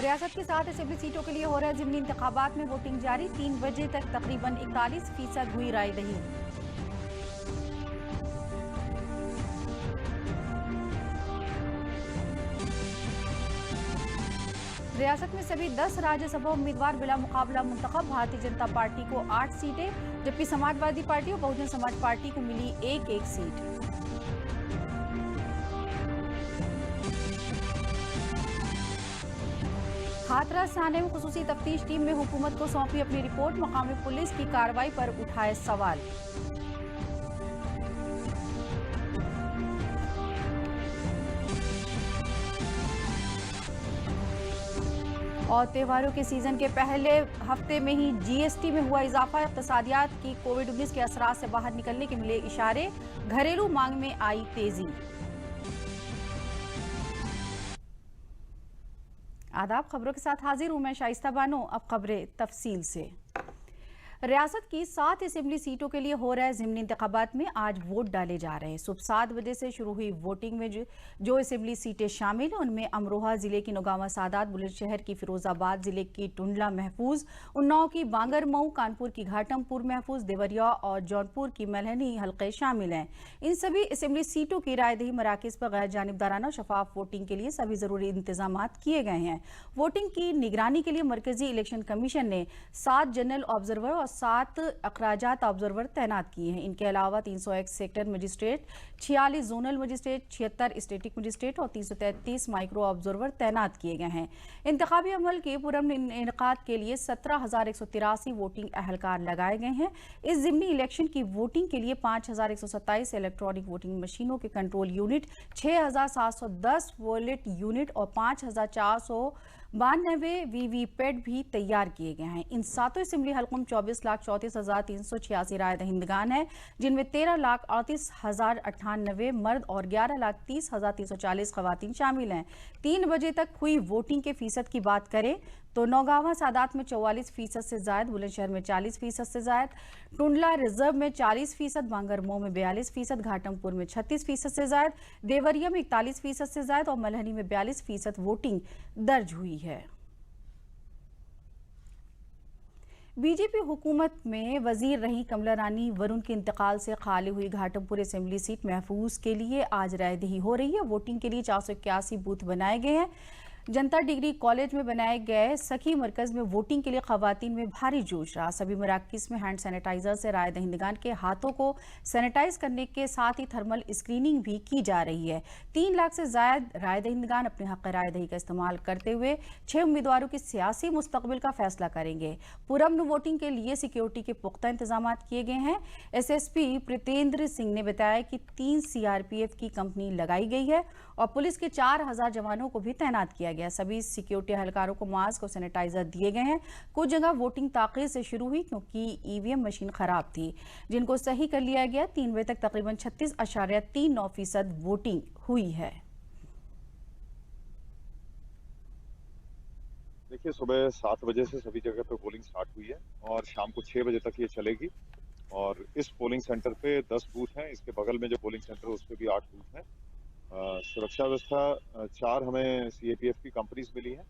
रियासत की 7 असेंबली सीटों के लिए हो रहे ज़िमनी इंतखाबात में वोटिंग जारी। 3 बजे तक तकरीबन 41% हुई राय दही। रियासत में सभी 10 राज्यसभा उम्मीदवार बिला मुकाबला मुंतखब। भारतीय जनता पार्टी को 8 सीटें जबकि समाजवादी पार्टी और बहुजन समाज पार्टी को मिली एक एक सीट। हाथरस थाने में खुसूसी तफ्तीश टीम ने हुकूमत को सौंपी अपनी रिपोर्ट। मकामी पुलिस की कार्रवाई पर उठाए सवाल। और त्योहारों के सीजन के पहले हफ्ते में ही जीएसटी में हुआ इजाफा। इक्तिसादियात की कोविड-19 के असरात से बाहर निकलने के मिले इशारे। घरेलू मांग में आई तेजी। आदाब, खबरों के साथ हाजिर हूं मैं शाइस्ता बानो। अब खबरें तफसील से। रियासत की 7 असेंबली सीटों के लिए हो रहे ज़िमनी इंतखाबात में आज वोट डाले जा रहे हैं। सुबह 7 बजे से शुरू हुई वोटिंग में जो असेंबली सीटें शामिल हैं उनमें अमरोहा जिले की नौगावा सादात, बुलंदशहर की फिरोजाबाद, जिले की टुंडला महफूज, उन्नाव की बांगर मऊ, कानपुर की घाटमपुर महफूज, देवरिया और जौनपुर की मलहनी हल्के शामिल हैं। इन सभी असेंबली सीटों की रायदही मराकज़ पर गैर जानिबदाराना शफाफ वोटिंग के लिए सभी ज़रूरी इंतजाम किए गए हैं। वोटिंग की निगरानी के लिए मरकजी इलेक्शन कमीशन ने 7 जनरल ऑब्जर्वर और 7 अखराजात ऑब्जर्वर तैनात किए हैं। इनके अलावा 301 sector magistrate, 46 zonal magistrate, 76 static magistrate और 333 माइक्रो ऑब्जर्वर तैनात किए गए हैं। इंतखाबी अमल के पुरअमन इनेकाद के लिए 17,183 वोटिंग अहलकार लगाए गए हैं। इस ज़िमनी इलेक्शन की वोटिंग के लिए 5,127 इलेक्ट्रॉनिक वोटिंग मशीनों के कंट्रोल यूनिट, 6,710 वॉलेट यूनिट और 5,492 वीवीपैट भी तैयार किए गए हैं। इन 7 असेंबली हल्कों में 24,34,386 राय दहिंदगान हैं, जिनमें 13,38,098 मर्द और 11,30,340 खवातीन शामिल हैं। 3 बजे तक हुई वोटिंग के फीसद की बात करें तो नौगावा सादात में 44% से जायद, बुलंदशहर में 40% से जायद, टुंडला रिजर्व में 40%, बांगरमऊ में 42%, घाटमपुर में 36% से जायद, देवरिया में 41% से जायद और मलहनी में 42% वोटिंग दर्ज हुई है। बीजेपी हुकूमत में वजीर रही कमला रानी वरुण के इंतकाल से खाली हुई घाटमपुर असेंबली सीट महफूज के लिए आज रायदही हो रही है। वोटिंग के लिए 481 बूथ बनाए गए हैं। जनता डिग्री कॉलेज में बनाए गए सखी मरकज में वोटिंग के लिए खवातीन में भारी जोश रहा। सभी मराकज़ में हैंड सैनिटाइजर से राय दहिंदगान के हाथों को सैनिटाइज करने के साथ ही थर्मल स्क्रीनिंग भी की जा रही है। 3 लाख से जायद राय दहिंदगान अपने हक राय दही का इस्तेमाल करते हुए 6 उम्मीदवारों की सियासी मुस्तकबिल का फैसला करेंगे। पुरअमन वोटिंग के लिए सिक्योरिटी के पुख्ता इंतजाम किए गए हैं। SSP प्रीतेंद्र सिंह ने बताया कि 3 CRPF की कंपनी लगाई गई है और पुलिस के 4,000 जवानों को भी तैनात किया गया। सभी सिक्योरिटी एहलकारों को मास्क और सैनिटाइजर दिए गए हैं। कुछ जगह वोटिंग ताख़ीर से शुरू हुई क्योंकि EVM मशीन खराब थी, जिनको सही कर लिया गया। 3 बजे तक तकरीबन 36.39% वोटिंग हुई है। देखिए, सुबह 7 बजे से सभी जगह पे पोलिंग स्टार्ट हुई है और शाम को 6 बजे तक ये चलेगी। और इस पोलिंग सेंटर पे 10 बूथ हैं। इसके बगल में जो पोलिंग सेंटर है उस पे भी 8 बूथ हैं। सुरक्षा व्यवस्था 4 हमें CAPF की कंपनीज मिली हैं,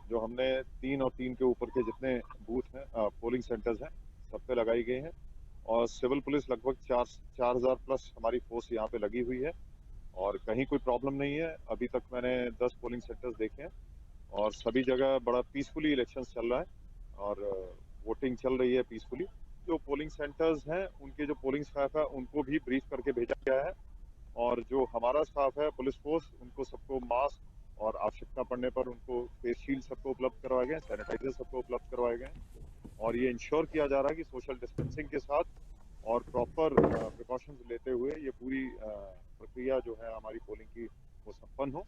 जो हमने 3 और 3 के ऊपर के जितने बूथ हैं, पोलिंग सेंटर्स हैं, सब पे लगाई गई हैं। और सिविल पुलिस लगभग 4,000 प्लस हमारी फोर्स यहाँ पे लगी हुई है और कहीं कोई प्रॉब्लम नहीं है। अभी तक मैंने 10 पोलिंग सेंटर्स देखे हैं और सभी जगह बड़ा पीसफुली इलेक्शन चल रहा है और वोटिंग चल रही है पीसफुली। जो पोलिंग सेंटर्स हैं उनके जो पोलिंग स्टाफ है उनको भी ब्रीफ करके भेजा गया है और जो हमारा स्टाफ है पुलिस फोर्स, उनको सबको मास्क और आवश्यकता पड़ने पर उनको फेस शील्ड सबको उपलब्ध करवाए गए, सैनिटाइजर सबको उपलब्ध करवाए गए और ये इंश्योर किया जा रहा है कि सोशल डिस्टेंसिंग के साथ और प्रॉपर प्रिकॉशंस लेते हुए ये पूरी प्रक्रिया जो है हमारी पोलिंग की वो संपन्न हो।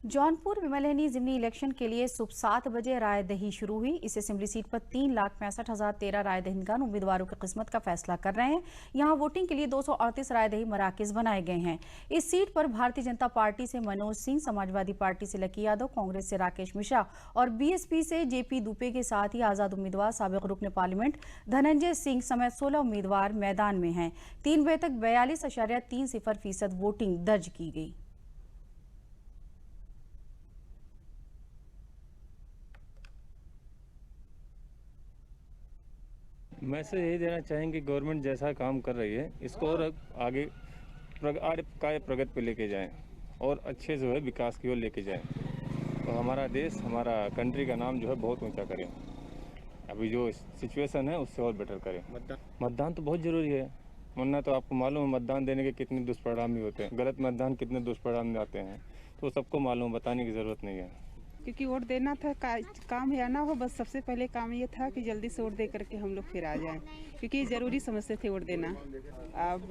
जौनपुर विमलहनी ज़िमनी इलेक्शन के लिए सुबह 7 बजे राय दही शुरू हुई। इस असेंबली सीट पर 3,65,013 राय दहिंदगान उम्मीदवारों की किस्मत का फैसला कर रहे हैं। यहां वोटिंग के लिए 238 राय दही मराकज़ बनाए गए हैं। इस सीट पर भारतीय जनता पार्टी से मनोज सिंह, समाजवादी पार्टी से लकी यादव, कांग्रेस से राकेश मिश्रा और BSP से JP दुबे के साथ ही आज़ाद उम्मीदवार साबिक रुकन पार्लियामेंट धनंजय सिंह समेत 16 उम्मीदवार मैदान में हैं। 3 बजे तक 42.30% वोटिंग दर्ज की गई। मैसेज यही देना चाहेंगे, गवर्नमेंट जैसा काम कर रही है इसको और आगे कार्य प्रगति पे लेके जाएं और अच्छे जो है विकास की ओर लेके जाएं, तो हमारा देश, हमारा कंट्री का नाम जो है बहुत ऊंचा करें। अभी जो सिचुएशन है उससे और बेटर करें। मतदान तो बहुत ज़रूरी है, वरना तो आपको मालूम है मतदान देने के कितने दुष्परिणाम भी होते हैं, गलत मतदान कितने दुष्परिणाम आते हैं, तो सबको मालूम, बताने की ज़रूरत नहीं है। क्योंकि वोट देना था, काम या ना हो, बस सबसे पहले काम ये था कि जल्दी से वोट दे करके हम लोग फिर आ जाएं, क्योंकि ज़रूरी समझते थे वोट देना। अब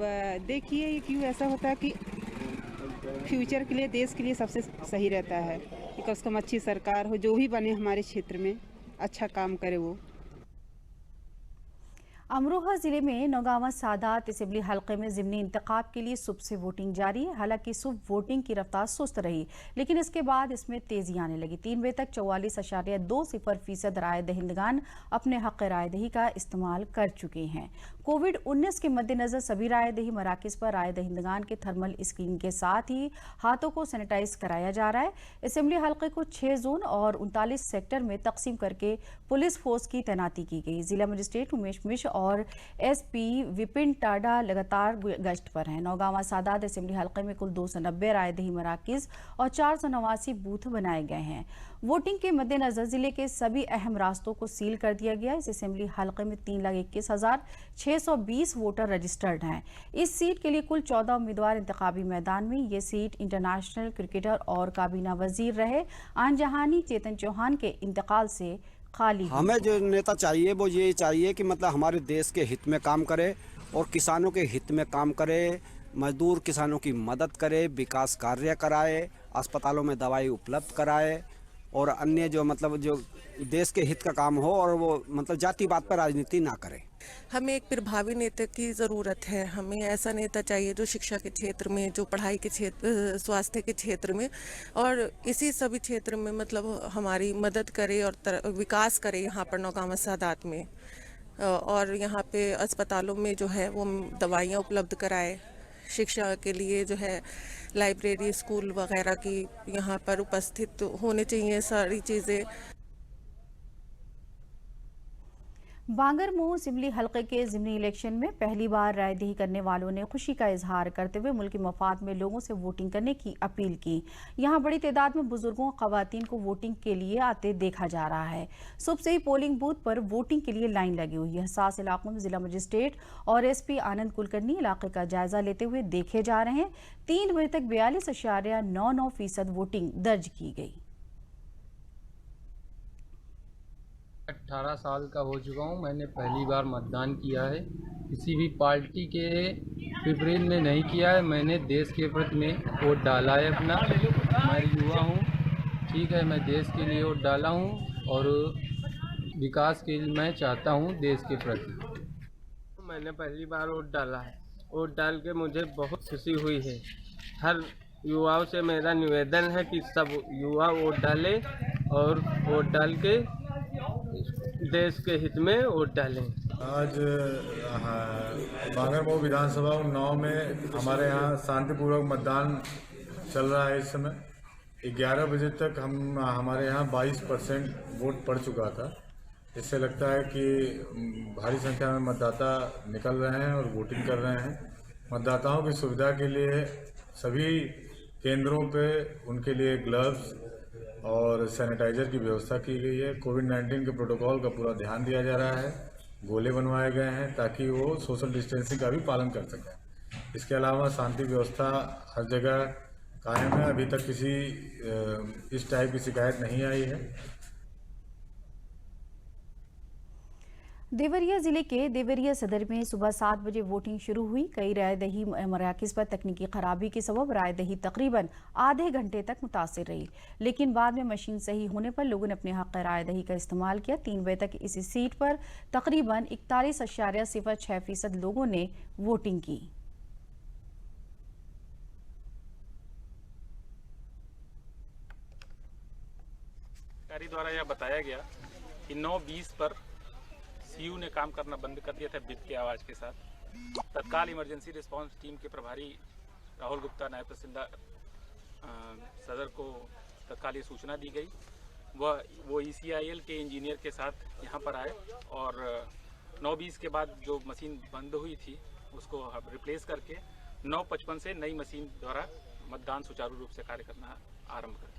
देखिए ये क्यों ऐसा होता है कि फ्यूचर के लिए, देश के लिए सबसे सही रहता है कि कम से कम अच्छी सरकार हो, जो भी बने हमारे क्षेत्र में अच्छा काम करे वो। अमरोहा जिले में नौगावा सादात असेंबली हलके में ज़िमनी इंतखाब के लिए सुबह से वोटिंग जारी है। हालांकि सुबह वोटिंग की रफ्तार सुस्त रही, लेकिन इसके बाद इसमें तेजी आने लगी। 3 बजे तक 44.20% राय दहिंदगान अपने हक राय दही का इस्तेमाल कर चुके हैं। कोविड-19 के मद्देनजर सभी राय दही मराकज़ पर राय दहिंदगान के थर्मल स्क्रीनिंग के साथ ही हाथों को सैनिटाइज कराया जा रहा है। असेंबली हलके को 6 जोन और 39 सेक्टर में तकसीम करके पुलिस फोर्स की तैनाती की गई। जिला मजिस्ट्रेट उमेश मिश्र और एसपी विपिन टाडा लगातार गश्त पर हैं। नौगावा सादात असेंबली हलके में कुल 290 रायदही मराकज़ और 489 बूथ बनाए गए हैं। वोटिंग के मद्देनजर जिले के सभी अहम रास्तों को सील कर दिया गया। इस असेंबली हलके में 3,21,620 वोटर रजिस्टर्ड हैं। इस सीट के लिए कुल 14 उम्मीदवार इंतखाबी मैदान में। ये सीट इंटरनेशनल क्रिकेटर और काबीना वजीर रहे आनजहानी चेतन चौहान के इंतकाल से खाली। हमें जो नेता चाहिए वो ये चाहिए कि मतलब हमारे देश के हित में काम करे और किसानों के हित में काम करे, मजदूर किसानों की मदद करे, विकास कार्य कराए, अस्पतालों में दवाई उपलब्ध कराए और अन्य जो मतलब जो देश के हित का काम हो, और वो मतलब जातिवाद पर राजनीति ना करे। हमें एक प्रभावी नेता की ज़रूरत है। हमें ऐसा नेता चाहिए जो शिक्षा के क्षेत्र में, जो पढ़ाई के क्षेत्र, स्वास्थ्य के क्षेत्र में और इसी सभी क्षेत्र में मतलब हमारी मदद करे और विकास करे यहाँ पर नौगावा सादात में। और यहाँ पे अस्पतालों में जो है वो दवाइयाँ उपलब्ध कराए। शिक्षा के लिए जो है लाइब्रेरी, स्कूल वगैरह की यहाँ पर उपस्थित होने चाहिए सारी चीज़ें। बांगरमऊ असेंबली हलके के ज़िमनी इलेक्शन में पहली बार रायदही करने वालों ने खुशी का इजहार करते हुए मुल्की मफाद में लोगों से वोटिंग करने की अपील की। यहां बड़ी तादाद में बुजुर्गों, खवातीन को वोटिंग के लिए आते देखा जा रहा है। सुबह से ही पोलिंग बूथ पर वोटिंग के लिए लाइन लगी हुई है। हसास इलाकों में जिला मजिस्ट्रेट और एसपी आनंद कुलकर्णी इलाके का जायजा लेते हुए देखे जा रहे हैं। 3 बजे तक 42.99% वोटिंग दर्ज की गई। 18 साल का हो चुका हूँ। मैंने पहली बार मतदान किया है। किसी भी पार्टी के विपरीत में नहीं किया है। मैंने देश के प्रति में वोट डाला है अपना। मैं युवा हूँ, ठीक है, मैं देश के लिए वोट डाला हूँ और विकास के लिए मैं चाहता हूँ देश के प्रति। मैंने पहली बार वोट डाला है। वोट डाल के मुझे बहुत खुशी हुई है। हर युवाओं से मेरा निवेदन है कि सब युवा वोट डालें और वोट डाल के देश के हित में वोट डालें। आज बांगरमऊ विधानसभा 9 में हमारे यहाँ शांतिपूर्वक मतदान चल रहा है। इस समय 11 बजे तक हमारे यहाँ 22% वोट पड़ चुका था। इससे लगता है कि भारी संख्या में मतदाता निकल रहे हैं और वोटिंग कर रहे हैं। मतदाताओं की सुविधा के लिए सभी केंद्रों पे उनके लिए ग्लव्स और सैनिटाइज़र की व्यवस्था की गई है। कोविड-19 के प्रोटोकॉल का पूरा ध्यान दिया जा रहा है। गोले बनवाए गए हैं ताकि वो सोशल डिस्टेंसिंग का भी पालन कर सकें। इसके अलावा शांति व्यवस्था हर जगह कायम है। अभी तक किसी इस टाइप की शिकायत नहीं आई है। देवरिया जिले के देवरिया सदर में सुबह 7 बजे वोटिंग शुरू हुई। कई रायदही मराकज़ पर तकनीकी खराबी के सबब रायदही तकरीबन आधे घंटे तक मुतासिर रही, लेकिन बाद में मशीन सही होने पर लोगों ने अपने हक़ रायदही का इस्तेमाल किया। 3 बजे तक इसी सीट पर तकरीबन 41.06% लोगों ने वोटिंग की। अधिकारी द्वारा यह बताया गया कि 9:20 पर सीयू ने काम करना बंद कर दिया था बिप की आवाज़ के साथ। तत्काल इमरजेंसी रिस्पांस टीम के प्रभारी राहुल गुप्ता, नायब तहसीलदार सदर को तत्काल ये सूचना दी गई। वो ECIL के इंजीनियर के साथ यहाँ पर आए और 9:20 के बाद जो मशीन बंद हुई थी उसको रिप्लेस करके 9:55 से नई मशीन द्वारा मतदान सुचारू रूप से कार्य करना आरंभ कर दिया।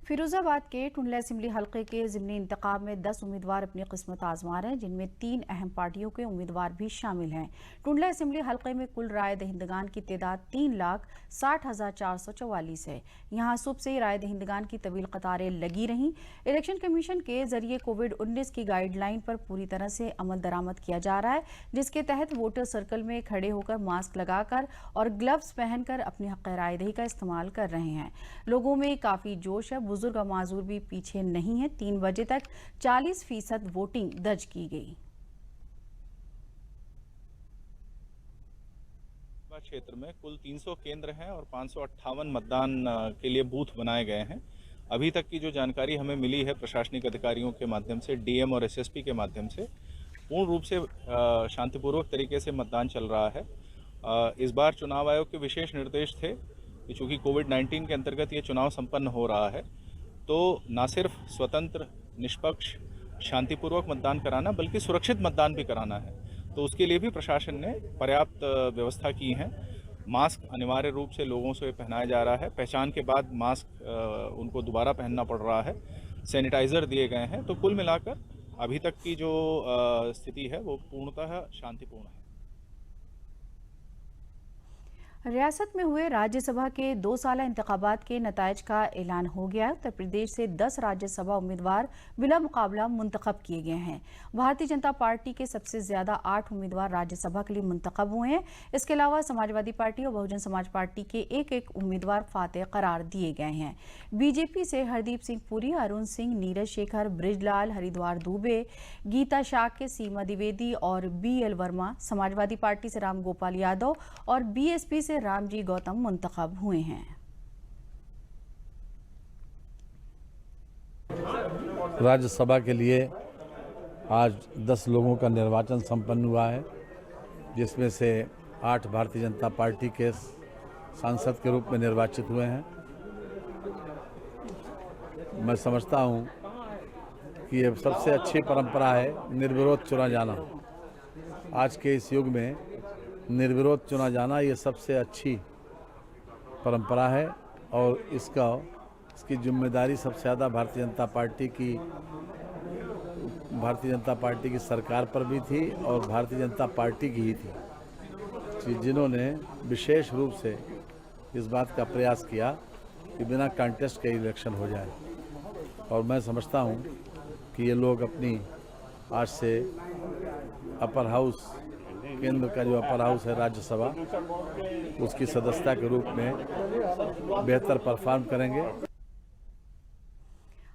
फिरोजाबाद के टुंडला असेंबली हलके के ज़िमनी इंतखाब में 10 उम्मीदवार अपनी किस्मत आजमा रहे हैं, जिनमें 3 अहम पार्टियों के उम्मीदवार भी शामिल हैं। टुंडला असेंबली हलके में कुल राय दहिंदगान की तादाद 3,60,444 है। यहाँ सुबह से राय दहिंदगान की तवील कतारें लगी रहीं। इलेक्शन कमीशन के जरिए कोविड-19 की गाइडलाइन पर पूरी तरह से अमल दरामद किया जा रहा है, जिसके तहत वोटर सर्कल में खड़े होकर मास्क लगाकर और ग्लव्स पहनकर अपनी हक़ राय दही का इस्तेमाल कर रहे हैं। लोगों में काफ़ी जोश है, बुजुर्ग और माजूर भी पीछे नहीं है। 3 बजे तक 40% वोटिंग दर्ज की गई। क्षेत्र में कुल 300 केंद्र हैं और 558 मतदान के लिए बूथ बनाए गए हैं। अभी तक की जो जानकारी हमें मिली है प्रशासनिक अधिकारियों के माध्यम से, डीएम और एसएसपी के माध्यम से, पूर्ण रूप से शांतिपूर्वक तरीके से मतदान चल रहा है। इस बार चुनाव आयोग के विशेष निर्देश थे कि चूँकि कोविड-19 के अंतर्गत ये चुनाव संपन्न हो रहा है, तो न सिर्फ स्वतंत्र, निष्पक्ष, शांतिपूर्वक मतदान कराना बल्कि सुरक्षित मतदान भी कराना है। तो उसके लिए भी प्रशासन ने पर्याप्त व्यवस्था की है। मास्क अनिवार्य रूप से लोगों से पहनाया जा रहा है। पहचान के बाद मास्क उनको दोबारा पहनना पड़ रहा है। सैनिटाइज़र दिए गए हैं। तो कुल मिलाकर अभी तक की जो स्थिति है वो पूर्णतः शांतिपूर्ण है। रियासत में हुए राज्यसभा के 2 साला इंतखाबात के नताइज का ऐलान हो गया है। उत्तर प्रदेश से 10 राज्यसभा उम्मीदवार बिला मुकाबला मुंतखब किए गए हैं। भारतीय जनता पार्टी के सबसे ज्यादा 8 उम्मीदवार राज्यसभा के लिए मुंतखब हुए हैं। इसके अलावा समाजवादी पार्टी और बहुजन समाज पार्टी के एक उम्मीदवार फातेह करार दिए गए हैं। बीजेपी से हरदीप सिंह पुरी, अरुण सिंह, नीरज शेखर, बृजलाल, हरिद्वार दुबे, गीता शाक्य, सीमा द्विवेदी और BL वर्मा, समाजवादी पार्टी से राम गोपाल यादव और BSP से रामजी गौतम मुंतखब हुए हैं। राज्यसभा के लिए आज 10 लोगों का निर्वाचन संपन्न हुआ है, जिसमें से 8 भारतीय जनता पार्टी के सांसद के रूप में निर्वाचित हुए हैं। मैं समझता हूं कि ये सबसे अच्छी परंपरा है निर्विरोध चुना जाना। आज के इस युग में निर्विरोध चुना जाना ये सबसे अच्छी परंपरा है और इसकी जिम्मेदारी सबसे ज़्यादा भारतीय जनता पार्टी की सरकार पर भी थी और भारतीय जनता पार्टी की ही थी, जिन्होंने विशेष रूप से इस बात का प्रयास किया कि बिना कंटेस्ट के इलेक्शन हो जाए। और मैं समझता हूँ कि ये लोग अपनी आज से अपर हाउस, केंद्र का जो अपर हाउस है राज्यसभा, उसकी सदस्यता के रूप में बेहतर परफॉर्म करेंगे।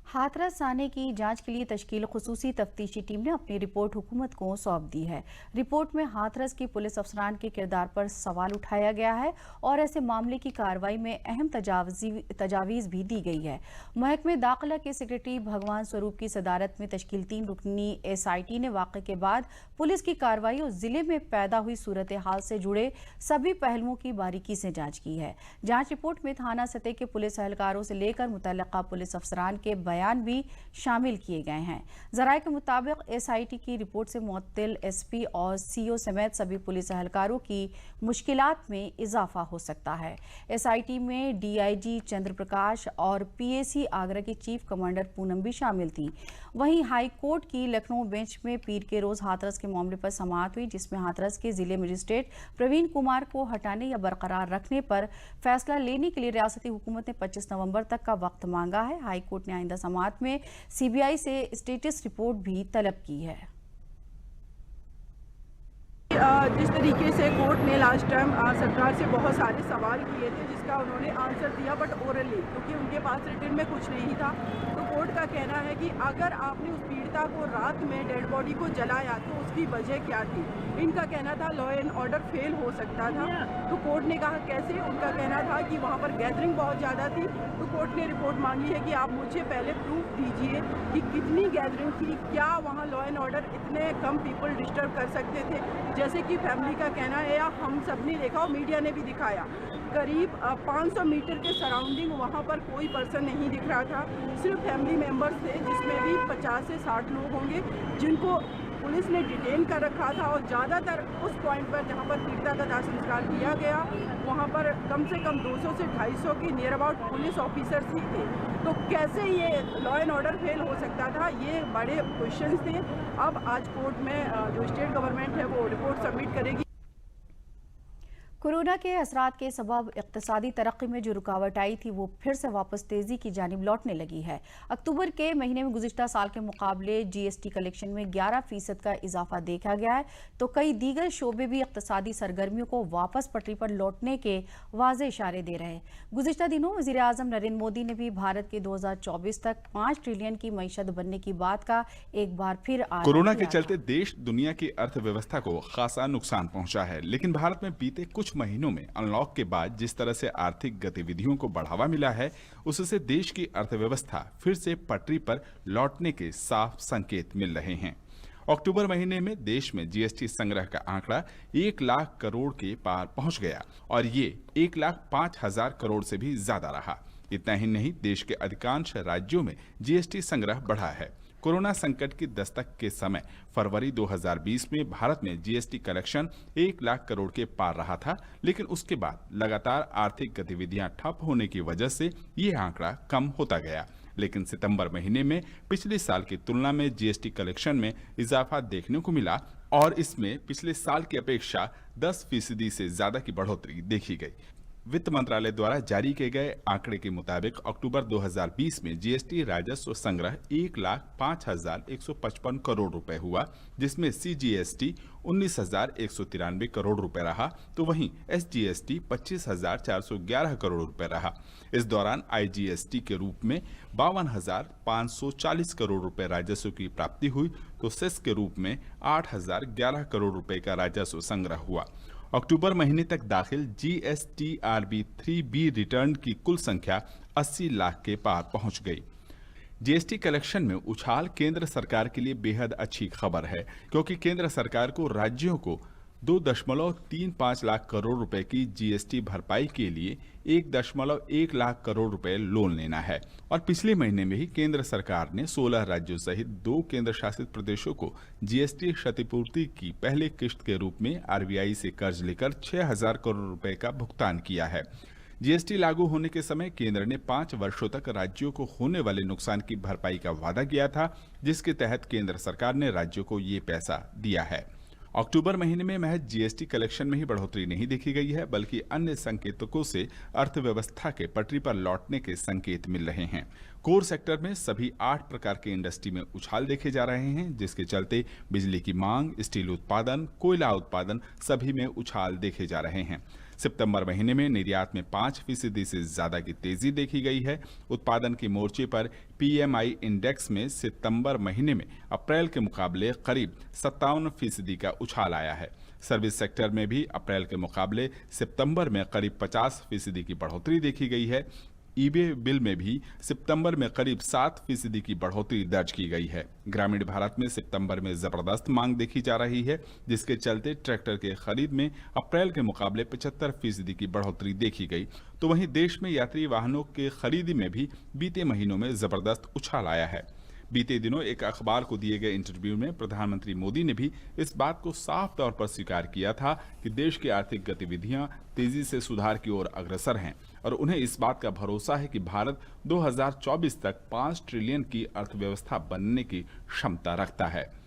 हाथरस थाने की जांच के लिए तश्कील खुसूसी तफ्तीशी टीम ने अपनी रिपोर्ट हुकूमत को सौंप दी है। रिपोर्ट में हाथरस की पुलिस अफसरान के किरदार पर सवाल उठाया गया है और ऐसे मामले की कार्रवाई में अहम तजावीज़ भी दी गई है। महकमे दाखिला के सेक्रेटरी भगवान स्वरूप की सदारत में तश्कील 3 रुकनी SIT ने वाक़े के बाद पुलिस की कार्रवाई और ज़िले में पैदा हुई सूरत हाल से जुड़े सभी पहलुओं की बारीकी से जाँच की है। जाँच रिपोर्ट में थाना सतह के पुलिस एहलकारों से लेकर मुतल्लिका पुलिस अफसरान के बयान भी शामिल किए गए हैं। जराये के मुताबिक SIT की रिपोर्ट से मुअत्तिल SP और CO समेत सभी पुलिस एहलकारों की मुश्किलात में इजाफा हो सकता है। SIT में DIG चंद्र प्रकाश और PAC आगरा की चीफ कमांडर पूनम भी शामिल थी। वहीं हाई कोर्ट की लखनऊ बेंच में पीर के रोज हाथरस के मामले पर समाअत हुई, जिसमें हाथरस के जिले मजिस्ट्रेट प्रवीण कुमार को हटाने या बरकरार रखने पर फैसला लेने के लिए रियासती हुकूमत ने 25 नवंबर तक का वक्त मांगा है। हाई कोर्ट ने आइंदा समाअत में CBI से स्टेटस रिपोर्ट भी तलब की है। जिस तरीके से कोर्ट ने लास्ट टाइम सरकार से बहुत सारे सवाल किए थे, जिसका उन्होंने आंसर दिया बट ओरली, क्योंकि उनके पास रिटन में कुछ नहीं था। तो कोर्ट का कहना है कि अगर आपने उस पीड़िता को रात में डेड बॉडी को जलाया तो उसकी वजह क्या थी। इनका कहना था लॉ एंड ऑर्डर फेल हो सकता था। तो कोर्ट ने कहा कैसे, उनका कहना था कि वहाँ पर गैदरिंग बहुत ज़्यादा थी। तो कोर्ट ने रिपोर्ट मांगी है कि आप मुझे पहले प्रूफ दीजिए कि कितनी गैदरिंग थी, क्या वहाँ लॉ एंड ऑर्डर इतने कम पीपल डिस्टर्ब कर सकते थे, जैसे कि फैमिली का कहना है या हम सब ने देखा और मीडिया ने भी दिखाया। करीब 500 मीटर के सराउंडिंग वहाँ पर कोई पर्सन नहीं दिख रहा था, सिर्फ फैमिली मेम्बर्स थे, जिसमें भी 50 से 60 लोग होंगे जिनको पुलिस ने डिटेन कर रखा था। और ज़्यादातर उस पॉइंट पर जहाँ पर पीड़िता का दाह संस्कार किया गया, वहाँ पर कम से कम 200 से 250 की नियर अबाउट पुलिस ऑफिसर्स ही थे। तो कैसे ये लॉ एंड ऑर्डर फेल हो सकता था, ये बड़े क्वेश्चंस थे। अब आज कोर्ट में जो स्टेट गवर्नमेंट है वो रिपोर्ट सबमिट करेगी। कोरोना के असरात के सबब इक्तिसादी तरक्की में जो रुकावट आई थी वो फिर से वापस तेजी की जानिब लौटने लगी है। अक्टूबर के महीने में गुज़िश्ता साल के मुकाबले GST कलेक्शन में 11% का इजाफा देखा गया है, तो कई दीगर शोबे भी इक्तिसादी सरगर्मियों को वापस पटरी पर लौटने के वाज़े इशारे दे रहे हैं। गुज़िश्ता दिनों वज़ीर आज़म नरेंद्र मोदी ने भी भारत के 2024 तक 5 ट्रिलियन की मईशत बनने की बात का एक बार फिर कोरोना के चलते देश दुनिया की अर्थव्यवस्था को खासा नुकसान पहुंचा है, लेकिन भारत में बीते कुछ महीनों में अनलॉक के बाद जिस तरह से आर्थिक गतिविधियों को बढ़ावा मिला है, उससे देश की अर्थव्यवस्था फिर से पटरी पर लौटने के साफ संकेत मिल रहे हैं। अक्टूबर महीने में देश में GST संग्रह का आंकड़ा 1 लाख करोड़ के पार पहुंच गया और ये 1,05,000 करोड़ से भी ज्यादा रहा। इतना ही नहीं, देश के अधिकांश राज्यों में GST संग्रह बढ़ा है। कोरोना संकट की दस्तक के समय फरवरी 2020 में भारत में GST कलेक्शन 1 लाख करोड़ के पार रहा था, लेकिन उसके बाद लगातार आर्थिक गतिविधियां ठप होने की वजह से ये आंकड़ा कम होता गया। लेकिन सितंबर महीने में पिछले साल की तुलना में GST कलेक्शन में इजाफा देखने को मिला और इसमें पिछले साल की अपेक्षा 10% से ज्यादा की बढ़ोतरी देखी गई। वित्त मंत्रालय द्वारा जारी किए गए आंकड़े के मुताबिक अक्टूबर 2020 में GST राजस्व संग्रह 1,05,155 करोड़ रुपए हुआ, जिसमें CGST 19,193 करोड़ रुपए रहा, तो वहीं SGST 25,411 करोड़ रुपए रहा। इस दौरान IGST के रूप में 52,540 करोड़ रुपए राजस्व की प्राप्ति हुई, तो सेस के रूप में 8,011 करोड़ रुपए का राजस्व संग्रह हुआ। अक्टूबर महीने तक दाखिल GSTRB 3B रिटर्न की कुल संख्या 80 लाख के पार पहुंच गई। GST कलेक्शन में उछाल केंद्र सरकार के लिए बेहद अच्छी खबर है, क्योंकि केंद्र सरकार को राज्यों को 2.35 लाख करोड़ रुपए की GST भरपाई के लिए 1.1 लाख करोड़ रुपए लोन लेना है। और पिछले महीने में ही केंद्र सरकार ने 16 राज्यों सहित 2 केंद्र शासित प्रदेशों को GST क्षतिपूर्ति की पहले किश्त के रूप में RBI से कर्ज लेकर 6,000 करोड़ रुपए का भुगतान किया है। GST लागू होने के समय केंद्र ने 5 वर्षों तक राज्यों को होने वाले नुकसान की भरपाई का वादा किया था, जिसके तहत केंद्र सरकार ने राज्यों को ये पैसा दिया है। अक्टूबर महीने में महज GST कलेक्शन में ही बढ़ोतरी नहीं देखी गई है, बल्कि अन्य संकेतकों से अर्थव्यवस्था के पटरी पर लौटने के संकेत मिल रहे हैं। कोर सेक्टर में सभी 8 प्रकार के इंडस्ट्री में उछाल देखे जा रहे हैं, जिसके चलते बिजली की मांग, स्टील उत्पादन, कोयला उत्पादन सभी में उछाल देखे जा रहे हैं। सितंबर महीने में निर्यात में 5% से ज्यादा की तेजी देखी गई है। उत्पादन के मोर्चे पर PMI इंडेक्स में सितंबर महीने में अप्रैल के मुकाबले करीब 57% का उछाल आया है। सर्विस सेक्टर में भी अप्रैल के मुकाबले सितंबर में करीब 50% की बढ़ोतरी देखी गई है। ईबे बिल में भी सितंबर में करीब 7% की बढ़ोतरी दर्ज की गई है। ग्रामीण भारत में सितंबर में जबरदस्त मांग देखी जा रही है, जिसके चलते ट्रैक्टर के खरीद में अप्रैल के मुकाबले 75% की बढ़ोतरी देखी गई। तो वहीं देश में यात्री वाहनों के खरीदी में भी बीते महीनों में जबरदस्त उछाल आया है। बीते दिनों एक अखबार को दिए गए इंटरव्यू में प्रधानमंत्री मोदी ने भी इस बात को साफ तौर पर स्वीकार किया था कि देश की आर्थिक गतिविधियां तेजी से सुधार की ओर अग्रसर हैं और उन्हें इस बात का भरोसा है कि भारत 2024 तक 5 ट्रिलियन की अर्थव्यवस्था बनने की क्षमता रखता है।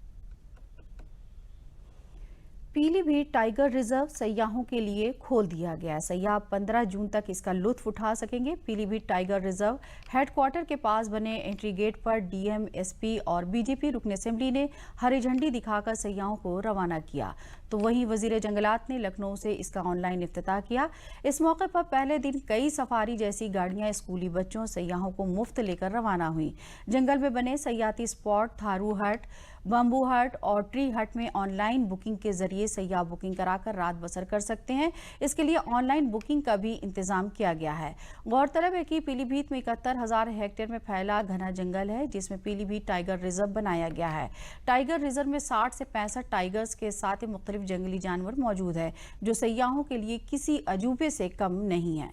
पीलीभीत टाइगर रिजर्व सयाहों के लिए खोल दिया गया है। सयाह 15 जून तक इसका लुत्फ उठा सकेंगे। पीलीभीत टाइगर रिजर्व हेडक्वार्टर के पास बने एंट्री गेट पर DM, SP और BJP रुकन असेंबली ने हरी झंडी दिखाकर सयाहों को रवाना किया। तो वहीं वजीर जंगलात ने लखनऊ से इसका ऑनलाइन इफ्तिताह किया। इस मौके पर पहले दिन कई सफारी जैसी गाड़ियां स्कूली बच्चों सयाहों को मुफ्त लेकर रवाना हुई। जंगल में बने सयाती स्पॉट थारू हट, बम्बू हट और ट्री हट में ऑनलाइन बुकिंग के जरिए सयाह बुकिंग कराकर रात बसर कर सकते हैं। इसके लिए ऑनलाइन बुकिंग का भी इंतजाम किया गया है। गौरतलब है कि पीलीभीत में 71,000 हेक्टेयर में फैला घना जंगल है, जिसमें पीलीभीत टाइगर रिजर्व बनाया गया है। टाइगर रिजर्व में 60 से 65 टाइगर्स के साथ ही मुख्तलिफ मुख्तलिफ जंगली जानवर मौजूद है जो सयाहों के लिए किसी अजूबे से कम नहीं है।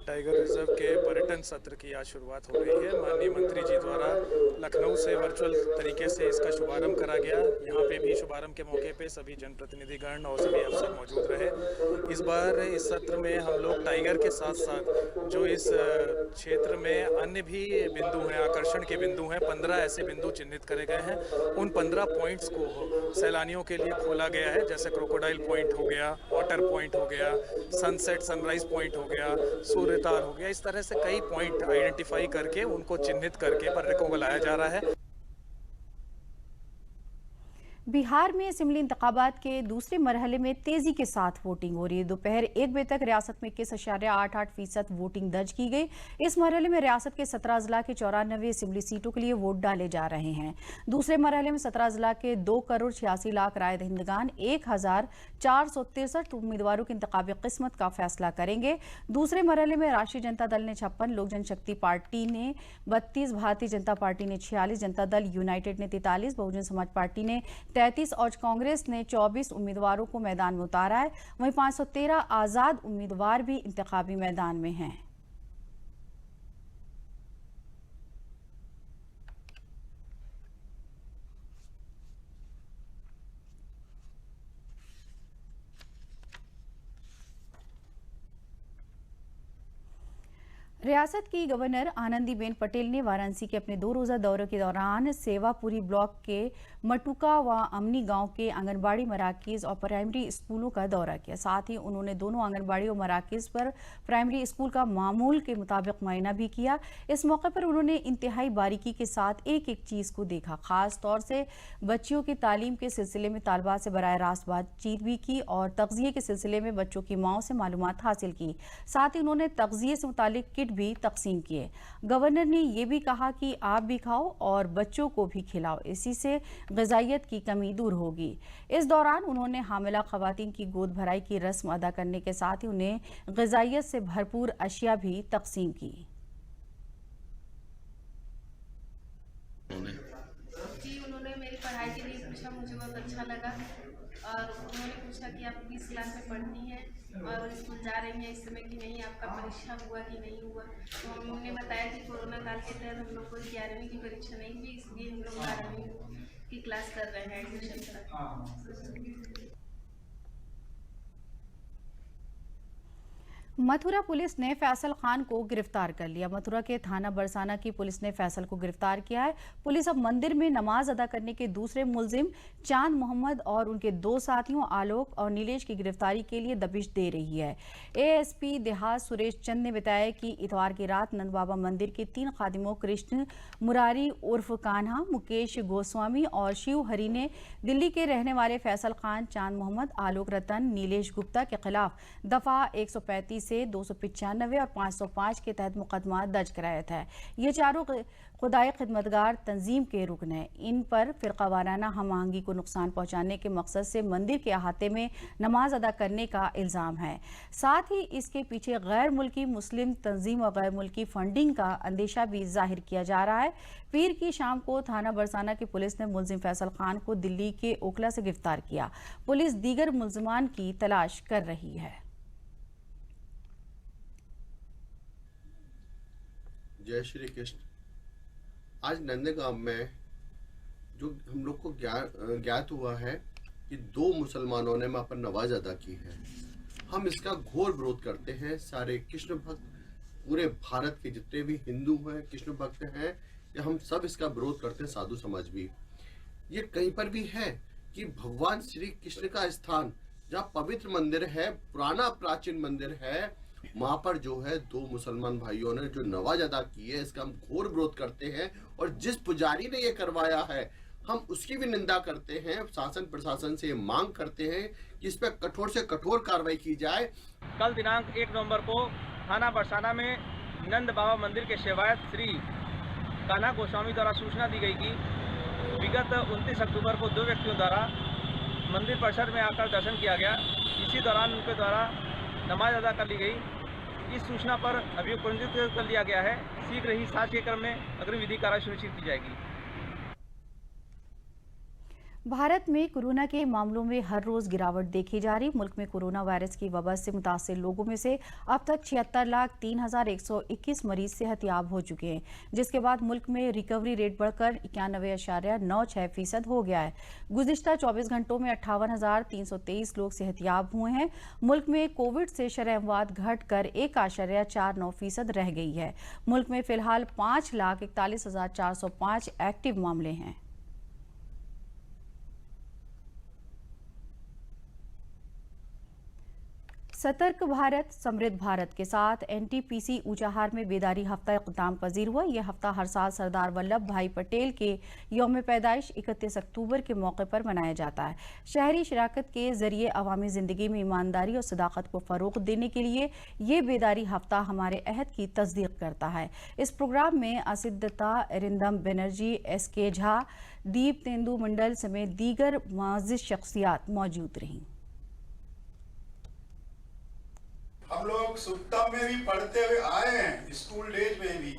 टाइगर रिजर्व के पर्यटन सत्र की आज शुरुआत हो रही है। माननीय मंत्री जी द्वारा लखनऊ से वर्चुअल तरीके से इसका शुभारंभ करा गया। यहाँ पे भी शुभारंभ के मौके पे सभी जनप्रतिनिधिगण और सभी अफसर मौजूद रहे। इस बार इस सत्र में हम लोग टाइगर के साथ साथ जो इस क्षेत्र में अन्य भी बिंदु हैं, आकर्षण के बिंदु हैं, 15 ऐसे बिंदु चिन्हित करे गए हैं। उन 15 पॉइंट्स को सैलानियों के लिए खोला गया है, जैसे क्रोकोडाइल पॉइंट हो गया, वाटर पॉइंट हो गया, सनसेट सनराइज पॉइंट हो गया, सूर्यताल हो गया। इस तरह से कई पॉइंट आइडेंटिफाई करके उनको चिन्हित करके पर्यटकों को लाया जा रहा है। बिहार में असेंबली इंतखाबात के दूसरे मरहले में तेजी के साथ वोटिंग हो रही है। दोपहर 1 बजे तक रियासत में 21.88% वोटिंग दर्ज की गई। इस मरहले में रियासत के 17 जिला के 94 असेंबली सीटों के लिए वोट डाले जा रहे हैं। दूसरे मरहले में 17 जिला के 2,86,00,000 राय दहिंदगान 1,463 उम्मीदवारों की इंतखाबी किस्मत का फैसला करेंगे। दूसरे मरहले में राष्ट्रीय जनता दल ने 56, लोक जनशक्ति पार्टी ने 32, भारतीय जनता पार्टी ने 46, जनता दल यूनाइटेड ने 43, बहुजन समाज पार्टी ने 33 और कांग्रेस ने 24 उम्मीदवारों को मैदान में उतारा है। वहीं 513 आजाद उम्मीदवार भी इंतखाबी मैदान में हैं। रियासत की गवर्नर आनंदीबेन पटेल ने वाराणसी के अपने 2 रोज़ा दौरे के दौरान सेवापुरी ब्लॉक के मटुका व अमनी गांव के आंगनबाड़ी मराकज़ और प्राइमरी स्कूलों का दौरा किया। साथ ही उन्होंने दोनों आंगनबाड़ी और मराकज़ पर प्राइमरी स्कूल का मामूल के मुताबिक मुआयना भी किया। इस मौके पर उन्होंने इंतहाई बारीकी के साथ एक एक चीज़ को देखा। खास तौर से बच्चियों की तालीम के सिलसिले में तालबात से बराह रास्त बातचीत भी की और तग़ज़िये के सिलसिले में बच्चों की माओं से मालूमात हासिल की। साथ ही उन्होंने तग़ज़िये से मुतालिक किट भी तकसीम किए। गवर्नर ने यह भी कहा कि आप भी खाओ और बच्चों को भी खिलाओ, इसी से ग़िज़ाइयत की कमी दूर होगी। इस दौरान उन्होंने हामिला ख़वातीन की गोद भराई की रस्म अदा करने के साथ ही उन्हें ग़िज़ाइयत से भरपूर अशिया भी तकसीम की। जी, उन्होंने मेरी पढ़ाई के लिए पूछा, मुझे बहुत अच्छा लगा। और उन्होंने पूछा कि आप किस क्लास में पढ़ती हैं और स्कूल जा रही हैं इस समय कि नहीं, आपका परीक्षा हुआ कि नहीं हुआ। तो हमने बताया कि कोरोना काल के तहत हम लोग को 11वीं की परीक्षा नहीं हुई, इसलिए हम लोग 12वीं की क्लास कर रहे हैं, एडमिशन करा। मथुरा पुलिस ने फैसल खान को गिरफ्तार कर लिया। मथुरा के थाना बरसाना की पुलिस ने फैसल को गिरफ्तार किया है। पुलिस अब मंदिर में नमाज अदा करने के दूसरे मुलजिम चांद मोहम्मद और उनके 2 साथियों आलोक और नीलेश की गिरफ्तारी के लिए दबिश दे रही है। एएसपी देहात सुरेश चंद ने बताया कि इतवार की रात नंद बाबा मंदिर के 3 खादिमों कृष्ण मुरारी उर्फ कान्हा, मुकेश गोस्वामी और शिव हरि ने दिल्ली के रहने वाले फैसल खान, चांद मोहम्मद, आलोक रतन, नीलेश गुप्ता के खिलाफ दफा 135 से 295 और 505 के तहत मुकदमा दर्ज कराया था। ये चारों खुदाई खिदमतगार तंजीम के रुकन हैं। इन पर फिरकावाराना हम आहंगी को नुकसान पहुंचाने के मकसद से मंदिर के अहाते में नमाज अदा करने का इल्ज़ाम है। साथ ही इसके पीछे गैर मुल्की मुस्लिम तंजीम और गैर मुल्की फंडिंग का अंदेशा भी जाहिर किया जा रहा है। पीर की शाम को थाना बरसाना की पुलिस ने मुलजिम फैसल खान को दिल्ली के ओखला से गिरफ्तार किया। पुलिस दीगर मुलजिमान की तलाश कर रही है। जय श्री कृष्ण। आज नंदेगांव में जो हम लोग को ज्ञात हुआ है कि 2 मुसलमानों ने वहाँ पर नमाज अदा की है। हम इसका घोर विरोध करते हैं। सारे कृष्ण भक्त, पूरे भारत के जितने भी हिंदू हैं, कृष्ण भक्त हैं, या हम सब इसका विरोध करते हैं, साधु समाज भी। ये कहीं पर भी है कि भगवान श्री कृष्ण का स्थान, जहाँ पवित्र मंदिर है, पुराना प्राचीन मंदिर है, वहाँ पर जो है 2 मुसलमान भाइयों ने जो नमाज अदा की है, इसका हम घोर विरोध करते हैं। और जिस पुजारी ने ये करवाया है, हम उसकी भी निंदा करते हैं। शासन प्रशासन से मांग करते हैं कि इस पर कठोर से कठोर कार्रवाई की जाए। कल दिनांक 1 नवंबर को थाना बरसाना में नंद बाबा मंदिर के सेवायत श्री कान्हा गोस्वामी द्वारा सूचना दी गई कि विगत 29 अक्टूबर को 2 व्यक्तियों द्वारा मंदिर परिसर में आकर दर्शन किया गया। इसी दौरान उनके द्वारा नमाज अदा कर ली गई। इस सूचना पर अभियोग पंजीकृत कर लिया गया है। शीघ्र ही साक्ष्य के क्रम में अग्रिम विधि कार्रवाई सुनिश्चित की जाएगी। भारत में कोरोना के मामलों में हर रोज गिरावट देखी जा रही। मुल्क में कोरोना वायरस की वबा से मुतासिर लोगों में से अब तक 76,03,121 मरीज सेहतयाब हो चुके हैं, जिसके बाद मुल्क में रिकवरी रेट बढ़कर 91.96% हो गया है। गुज़िश्ता 24 घंटों में 58,323 लोग सेहतयाब हुए हैं। मुल्क में कोविड से शरह अमवात घटकर 1.49% रह गई है। मुल्क में फिलहाल 5,41,405 एक्टिव मामले हैं। सतर्क भारत समृद्ध भारत के साथ एनटीपीसी ऊंचाहार में बेदारी हफ्ता इख्तिताम पजीर हुआ। यह हफ्ता हर साल सरदार वल्लभ भाई पटेल के यौम पैदाइश 31 अक्टूबर के मौके पर मनाया जाता है। शहरी शराकत के जरिए अवामी ज़िंदगी में ईमानदारी और सदाकत को फ़रोग़ देने के लिए ये बेदारी हफ्ता हमारे अहद की तस्दीक करता है। इस प्रोग्राम में असिद्धता रिंदम बनर्जी, SK झा, दीप तेंदु मंडल समेत दीगर मुअज़्ज़िज़ शख्सियात मौजूद रहीं। हम लोग सुप्तम में भी पढ़ते हुए आए हैं, स्कूल डेज में भी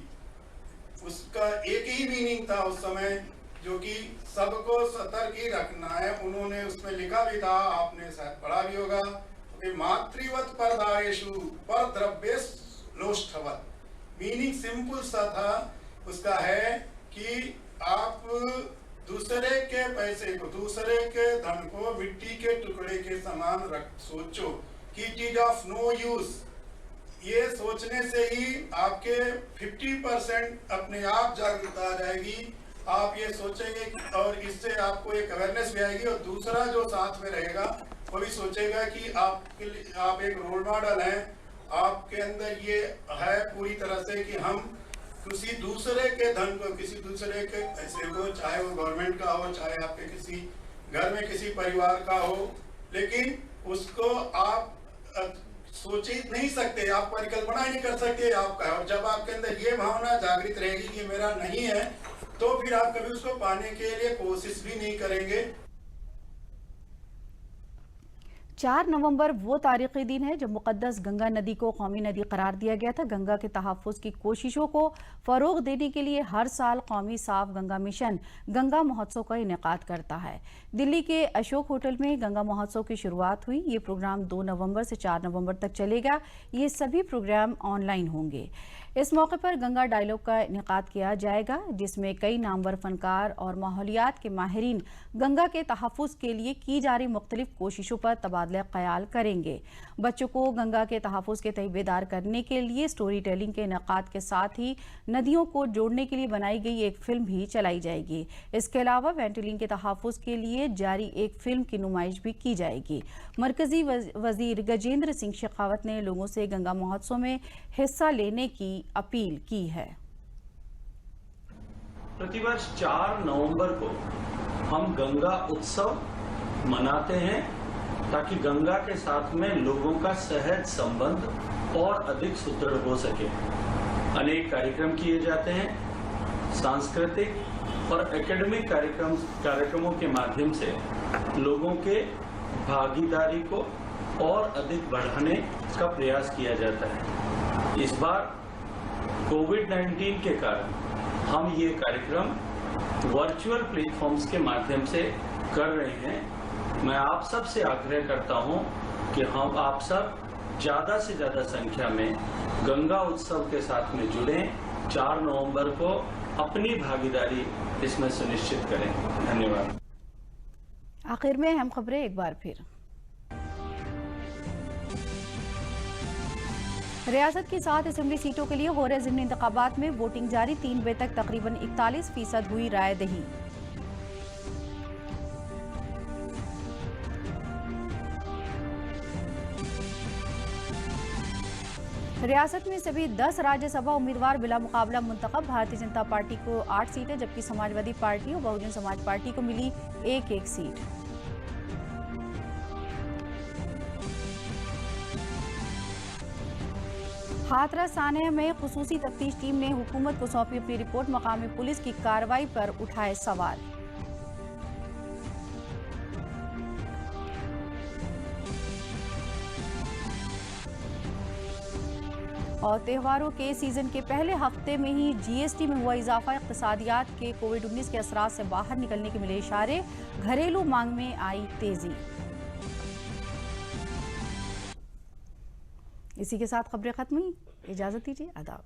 उसका एक ही मीनिंग था उस समय, जो कि सबको सतर्क ही रखना है। उन्होंने उसमें लिखा भी था, आपने शायद पढ़ा भी होगा, कि मातृवत परदारेषु पर द्रव्येष्लोष्ठवत। मीनिंग सिंपल सा था उसका, है कि आप दूसरे के पैसे को, दूसरे के धन को मिट्टी के टुकड़े के समान सोचो कि it is of no use. ये सोचने से ही आपके 50% अपने आप जागरूकता आ जाएगी। आप ये सोचेंगे और इससे आपको एक अवेयरनेस भी आएगी, और दूसरा जो साथ में रहेगा वो भी सोचेगा कि आप एक रोल मॉडल हैं। आपके अंदर ये है पूरी तरह से कि हम किसी दूसरे के धन को, किसी दूसरे के पैसे को, चाहे वो गवर्नमेंट का हो, चाहे आपके किसी घर में किसी परिवार का हो, लेकिन उसको आप सोच ही नहीं सकते, आप परिकल्पना ही नहीं कर सकते आपका। और जब आपके अंदर ये भावना जागृत रहेगी कि मेरा नहीं है, तो फिर आप कभी उसको पाने के लिए कोशिश भी नहीं करेंगे। 4 नवंबर वो तारीखी दिन है जब मुक़द्दस गंगा नदी को कौमी नदी करार दिया गया था। गंगा के तहफ़्फ़ुज़ की कोशिशों को फ़रोग़ देने के लिए हर साल कौमी साफ गंगा मिशन गंगा महोत्सव का इनेकाद करता है। दिल्ली के अशोक होटल में गंगा महोत्सव की शुरुआत हुई। ये प्रोग्राम 2 नवंबर से 4 नवंबर तक चलेगा। ये सभी प्रोग्राम ऑनलाइन होंगे। इस मौके पर गंगा डायलॉग का इनेकाद किया जाएगा, जिसमें कई नामवर फनकार और माहौलियात के माहिरीन गंगा के तहफ़्फ़ुज़ के लिए की जा रही मुख्तलिफ कोशिशों पर तबादला ख्याल करेंगे। बच्चों को गंगा के तहफ़्फ़ुज़ के तहत बेदार करने के लिए स्टोरी टेलिंग के इनेकाद के साथ ही नदियों को जोड़ने के लिए बनाई गई एक फिल्म भी चलाई जाएगी। इसके अलावा वेंटिलिंग के तहफ़्फ़ुज़ के लिए जारी एक फिल्म की नुमाइश भी की जाएगी। मरकजी वज़ीर गजेंद्र सिंह शेखावत ने लोगों से गंगा महोत्सव में हिस्सा लेने की अपील की है। प्रतिवर्ष 4 नवंबर को हम गंगा उत्सव मनाते हैं, ताकि गंगा के साथ में लोगों का सहज संबंध और अधिक सुदृढ़ हो सके। अनेक कार्यक्रम किए जाते हैं। सांस्कृतिक और एकेडमिक कार्यक्रमों के माध्यम से लोगों के भागीदारी को और अधिक बढ़ाने का प्रयास किया जाता है। इस बार कोविड-19 के कारण हम ये कार्यक्रम वर्चुअल प्लेटफॉर्म्स के माध्यम से कर रहे हैं। मैं आप सब से आग्रह करता हूं कि हम आप सब ज़्यादा से ज़्यादा संख्या में गंगा उत्सव के साथ में जुड़ें। 4 नवंबर को अपनी भागीदारी इसमें सुनिश्चित करें। धन्यवाद। आखिर में अहम खबरें एक बार फिर। रियासत की 7 असेंबली सीटों के लिए हो रहे ज़िमनी इंतखाबात में वोटिंग जारी। 3 बजे तक तकरीबन 41% हुई राय दही। रियासत में सभी 10 राज्यसभा उम्मीदवार बिला मुकाबला मुंतखब। भारतीय जनता पार्टी को 8 सीटें, जबकि समाजवादी पार्टी और बहुजन समाज पार्टी को मिली 1-1 सीट। हाथरस थाने में खुसूसी तफ्तीश टीम ने हुकूमत को सौंपी अपनी रिपोर्ट। मकामी पुलिस की कार्रवाई पर उठाए सवाल। और त्योहारों के सीजन के पहले हफ्ते में ही जीएसटी में हुआ इजाफा, इक्तिसादियात के कोविड-19 के असरात से बाहर निकलने के मिले इशारे, घरेलू मांग में आई तेजी। इसी के साथ खबरें खत्म हुई। इजाजत दीजिए, आदाब।